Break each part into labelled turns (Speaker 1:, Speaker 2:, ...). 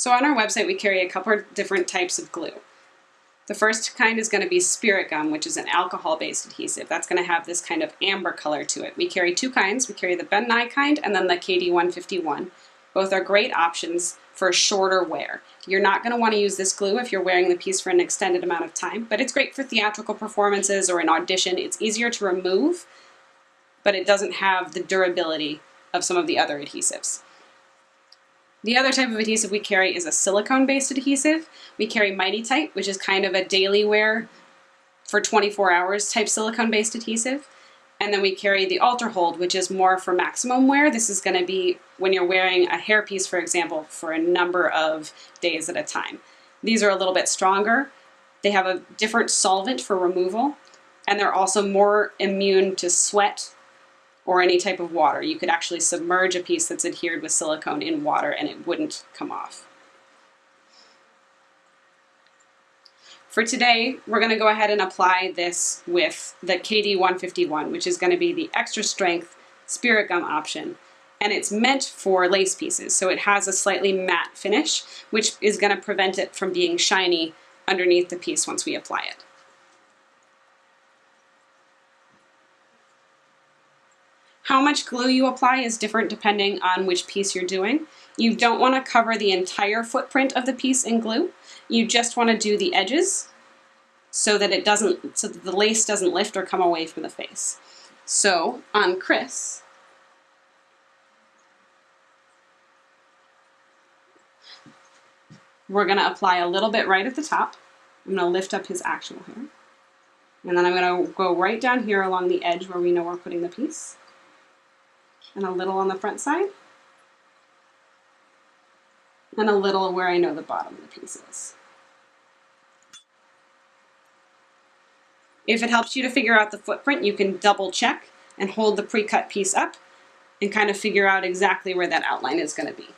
Speaker 1: So on our website, we carry a couple of different types of glue. The first kind is going to be Spirit Gum, which is an alcohol-based adhesive. That's going to have this kind of amber color to it. We carry two kinds. We carry the Ben Nye kind and then the KD151. Both are great options for shorter wear. You're not going to want to use this glue if you're wearing the piece for an extended amount of time, but it's great for theatrical performances or an audition. It's easier to remove, but it doesn't have the durability of some of the other adhesives. The other type of adhesive we carry is a silicone-based adhesive. We carry Mighty Tight, which is kind of a daily wear for 24 hours type silicone-based adhesive. And then we carry the Ultra Hold, which is more for maximum wear. This is going to be when you're wearing a hairpiece, for example, for a number of days at a time. These are a little bit stronger. They have a different solvent for removal, and they're also more immune to sweat or any type of water. You could actually submerge a piece that's adhered with silicone in water and it wouldn't come off. For today, we're going to go ahead and apply this with the KD151, which is going to be the extra strength Spirit Gum option. And it's meant for lace pieces, so it has a slightly matte finish, which is going to prevent it from being shiny underneath the piece once we apply it. How much glue you apply is different depending on which piece you're doing. You don't want to cover the entire footprint of the piece in glue. You just want to do the edges so that the lace doesn't lift or come away from the face. So on Chris, we're going to apply a little bit right at the top. I'm going to lift up his actual hair. And then I'm going to go right down here along the edge where we know we're putting the piece. And a little on the front side, and a little where I know the bottom of the piece is. If it helps you to figure out the footprint, you can double check and hold the pre-cut piece up and kind of figure out exactly where that outline is going to be.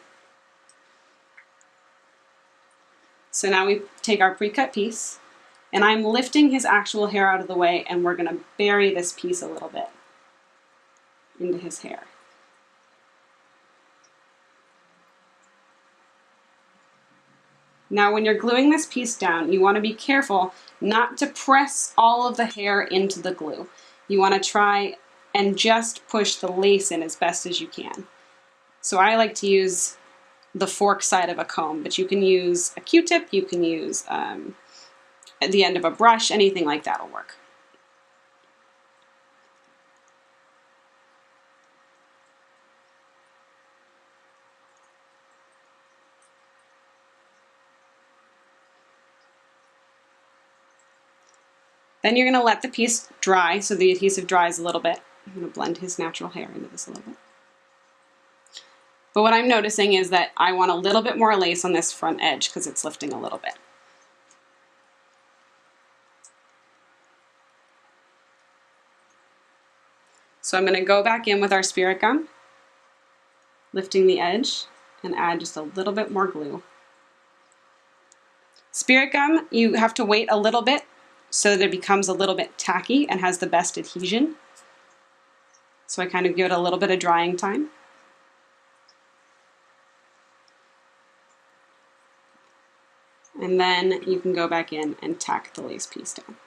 Speaker 1: So now we take our pre-cut piece, and I'm lifting his actual hair out of the way, and we're going to bury this piece a little bit into his hair. Now when you're gluing this piece down, you want to be careful not to press all of the hair into the glue. You want to try and just push the lace in as best as you can. So I like to use the fork side of a comb, but you can use a Q-tip, you can use at the end of a brush, anything like that will work. Then you're going to let the piece dry so the adhesive dries a little bit. I'm going to blend his natural hair into this a little bit. But what I'm noticing is that I want a little bit more lace on this front edge because it's lifting a little bit. So I'm going to go back in with our Spirit Gum, lifting the edge, and add just a little bit more glue. Spirit Gum, you have to wait a little bit so that it becomes a little bit tacky and has the best adhesion. So I kind of give it a little bit of drying time. And then you can go back in and tack the lace piece down.